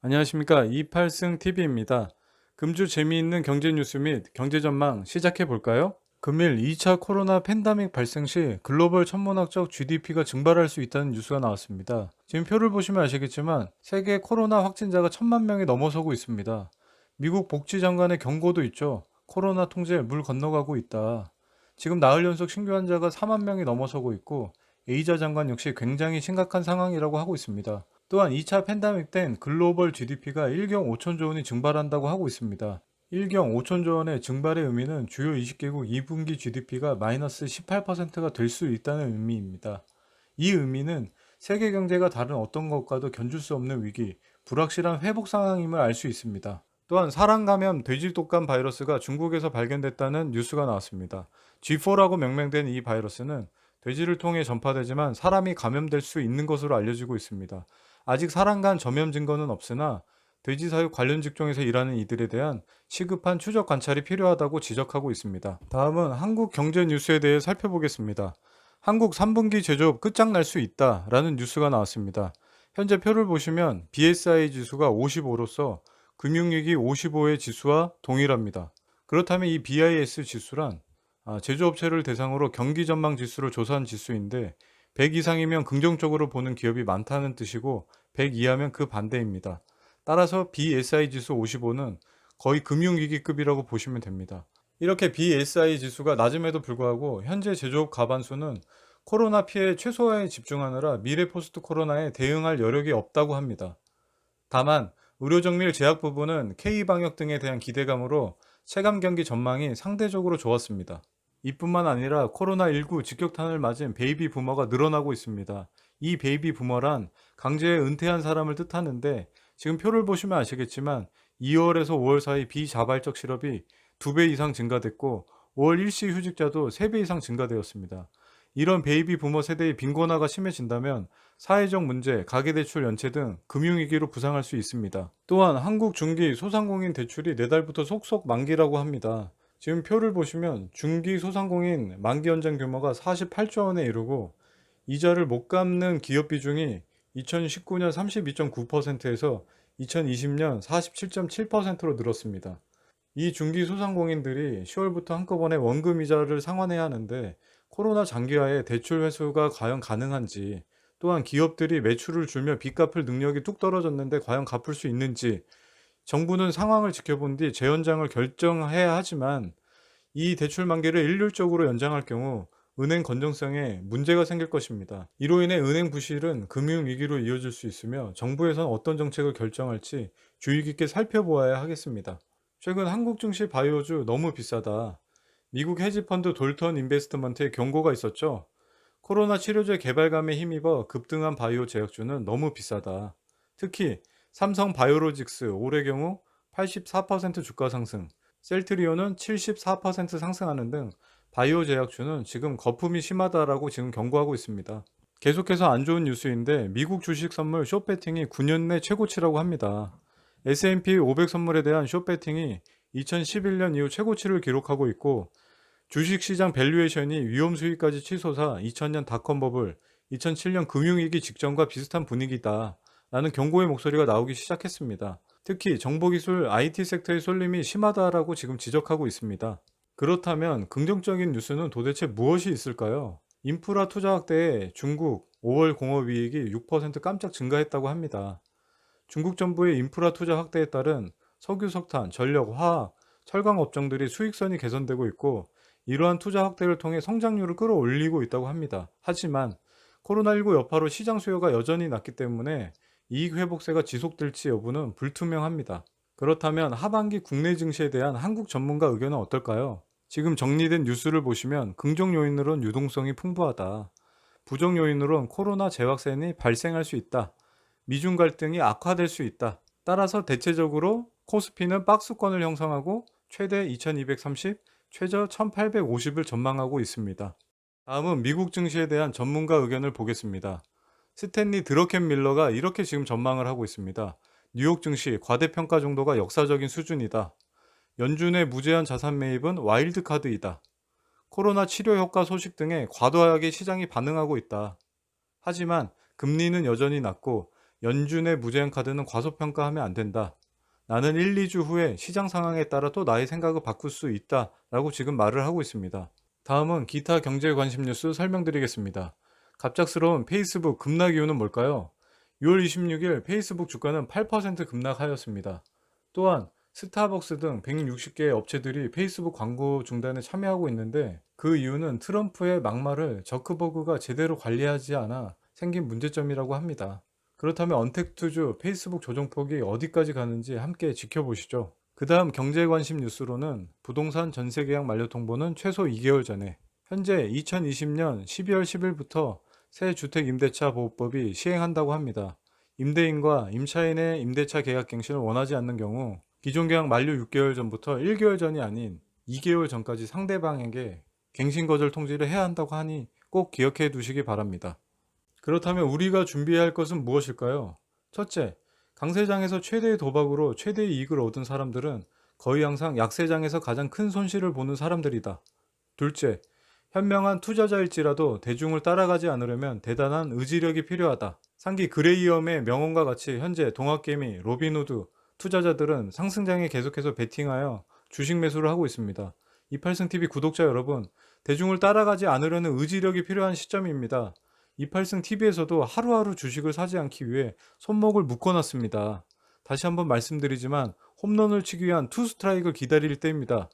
안녕하십니까. 28승TV입니다. 금주 재미있는 경제 뉴스 및 경제 전망 시작해 볼까요? 금일 2차 코로나 팬데믹 발생 시 글로벌 천문학적 GDP가 증발할 수 있다는 뉴스가 나왔습니다. 지금 표를 보시면 아시겠지만 세계 코로나 확진자가 1,000만 명이 넘어서고 있습니다. 미국 복지장관의 경고도 있죠. 코로나 통제 물 건너가고 있다. 지금 나흘 연속 신규 환자가 4만 명이 넘어서고 있고 에이자 장관 역시 굉장히 심각한 상황이라고 하고 있습니다. 또한 2차 팬데믹 땐 글로벌 GDP가 1경 5천조 원이 증발한다고 하고 있습니다. 1경 5천조 원의 증발의 의미는 주요 20개국 2분기 GDP가 마이너스 18%가 될 수 있다는 의미입니다. 이 의미는 세계 경제가 다른 어떤 것과도 견줄 수 없는 위기, 불확실한 회복 상황임을 알 수 있습니다. 또한 사람 감염 돼지 독감 바이러스가 중국에서 발견됐다는 뉴스가 나왔습니다. G4라고 명명된 이 바이러스는 돼지를 통해 전파되지만 사람이 감염될 수 있는 것으로 알려지고 있습니다. 아직 사람 간 전염 증거는 없으나 돼지 사육 관련 직종에서 일하는 이들에 대한 시급한 추적 관찰이 필요하다고 지적하고 있습니다. 다음은 한국 경제 뉴스에 대해 살펴보겠습니다. 한국 3분기 제조업 끝장날 수 있다라는 뉴스가 나왔습니다. 현재 표를 보시면 BSI 지수가 55로서 금융위기 55의 지수와 동일합니다. 그렇다면 이 BIS 지수란 제조업체를 대상으로 경기 전망 지수를 조사한 지수인데 100 이상이면 긍정적으로 보는 기업이 많다는 뜻이고 100 이하면 그 반대입니다. 따라서 BSI 지수 55는 거의 금융위기급이라고 보시면 됩니다. 이렇게 BSI 지수가 낮음에도 불구하고 현재 제조업 가반수는 코로나 피해 최소화에 집중하느라 미래 포스트 코로나에 대응할 여력이 없다고 합니다. 다만 의료정밀 제약 부분은 K방역 등에 대한 기대감으로 체감 경기 전망이 상대적으로 좋았습니다. 이뿐만 아니라 코로나19 직격탄을 맞은 베이비 부머가 늘어나고 있습니다. 이 베이비 부머란 강제에 은퇴한 사람을 뜻하는데 지금 표를 보시면 아시겠지만 2월에서 5월 사이 비자발적 실업이 2배 이상 증가됐고 5월 일시 휴직자도 3배 이상 증가되었습니다. 이런 베이비 부머 세대의 빈곤화가 심해진다면 사회적 문제, 가계대출 연체 등 금융위기로 부상할 수 있습니다. 또한 한국 중기 소상공인 대출이 내달부터 속속 만기라고 합니다. 지금 표를 보시면 중기 소상공인 만기 연장 규모가 48조 원에 이르고 이자를 못 갚는 기업 비중이 2019년 32.9%에서 2020년 47.7%로 늘었습니다. 이 중기 소상공인들이 10월부터 한꺼번에 원금 이자를 상환해야 하는데 코로나 장기화에 대출 회수가 과연 가능한지, 또한 기업들이 매출을 줄며 빚 갚을 능력이 뚝 떨어졌는데 과연 갚을 수 있는지, 정부는 상황을 지켜본 뒤 재연장을 결정해야 하지만 이 대출 만기를 일률적으로 연장할 경우 은행 건전성에 문제가 생길 것입니다. 이로 인해 은행 부실은 금융위기로 이어질 수 있으며 정부에서는 어떤 정책을 결정할지 주의 깊게 살펴보아야 하겠습니다. 최근 한국 증시 바이오주 너무 비싸다. 미국 헤지펀드 돌턴 인베스트먼트의 경고가 있었죠. 코로나 치료제 개발감에 힘입어 급등한 바이오 제약주는 너무 비싸다. 특히 삼성 바이오로직스 올해 경우 84% 주가 상승, 셀트리온은 74% 상승하는 등 바이오 제약주는 지금 거품이 심하다라고 지금 경고하고 있습니다. 계속해서 안 좋은 뉴스인데 미국 주식 선물 숏배팅이 9년 내 최고치라고 합니다. S&P 500 선물에 대한 숏배팅이 2011년 이후 최고치를 기록하고 있고 주식시장 밸류에이션이 위험 수위까지 치솟아 2000년 닷컴 버블, 2007년 금융위기 직전과 비슷한 분위기다 라는 경고의 목소리가 나오기 시작했습니다. 특히 정보기술 IT 섹터의 쏠림이 심하다라고 지금 지적하고 있습니다. 그렇다면 긍정적인 뉴스는 도대체 무엇이 있을까요? 인프라 투자 확대에 중국 5월 공업이익이 6% 깜짝 증가했다고 합니다. 중국 정부의 인프라 투자 확대에 따른 석유, 석탄, 전력, 화학, 철강 업종들이 수익성이 개선되고 있고 이러한 투자 확대를 통해 성장률을 끌어올리고 있다고 합니다. 하지만 코로나19 여파로 시장 수요가 여전히 낮기 때문에 이익 회복세가 지속될지 여부는 불투명합니다. 그렇다면 하반기 국내 증시에 대한 한국 전문가 의견은 어떨까요? 지금 정리된 뉴스를 보시면 긍정 요인으로는 유동성이 풍부하다. 부정 요인으로는 코로나 재확산이 발생할 수 있다. 미중 갈등이 악화될 수 있다. 따라서 대체적으로 코스피는 박스권을 형성하고 최대 2230, 최저 1850을 전망하고 있습니다. 다음은 미국 증시에 대한 전문가 의견을 보겠습니다. 스탠리 드러켄 밀러가 이렇게 지금 전망을 하고 있습니다. 뉴욕 증시 과대평가 정도가 역사적인 수준이다. 연준의 무제한 자산 매입은 와일드카드이다. 코로나 치료 효과 소식 등에 과도하게 시장이 반응하고 있다. 하지만 금리는 여전히 낮고 연준의 무제한 카드는 과소평가하면 안 된다. 나는 1, 2주 후에 시장 상황에 따라 또 나의 생각을 바꿀 수 있다. 라고 지금 말을 하고 있습니다. 다음은 기타 경제 관심 뉴스 설명드리겠습니다. 갑작스러운 페이스북 급락 이유는 뭘까요? 6월 26일 페이스북 주가는 8% 급락하였습니다. 또한 스타벅스 등 160개의 업체들이 페이스북 광고 중단에 참여하고 있는데 그 이유는 트럼프의 막말을 저크버그가 제대로 관리하지 않아 생긴 문제점이라고 합니다. 그렇다면 언택트주 페이스북 조정폭이 어디까지 가는지 함께 지켜보시죠. 그 다음 경제 관심 뉴스로는 부동산 전세 계약 만료 통보는 최소 2개월 전에, 현재 2020년 12월 10일부터 새 주택임대차 보호법이 시행한다고 합니다. 임대인과 임차인의 임대차 계약 갱신을 원하지 않는 경우 기존 계약 만료 6개월 전부터 1개월 전이 아닌 2개월 전까지 상대방에게 갱신 거절 통지를 해야 한다고 하니 꼭 기억해 두시기 바랍니다. 그렇다면 우리가 준비해야 할 것은 무엇일까요? 첫째, 강세장에서 최대의 도박으로 최대의 이익을 얻은 사람들은 거의 항상 약세장에서 가장 큰 손실을 보는 사람들이다. 둘째, 현명한 투자자일지라도 대중을 따라가지 않으려면 대단한 의지력이 필요하다. 상기 그레이엄의 명언과 같이 현재 동학개미, 로빈후드, 투자자들은 상승장에 계속해서 베팅하여 주식 매수를 하고 있습니다. 28승TV 구독자 여러분, 대중을 따라가지 않으려는 의지력이 필요한 시점입니다. 28승TV에서도 하루하루 주식을 사지 않기 위해 손목을 묶어놨습니다. 다시 한번 말씀드리지만 홈런을 치기 위한 투 스트라이크를 기다릴 때입니다.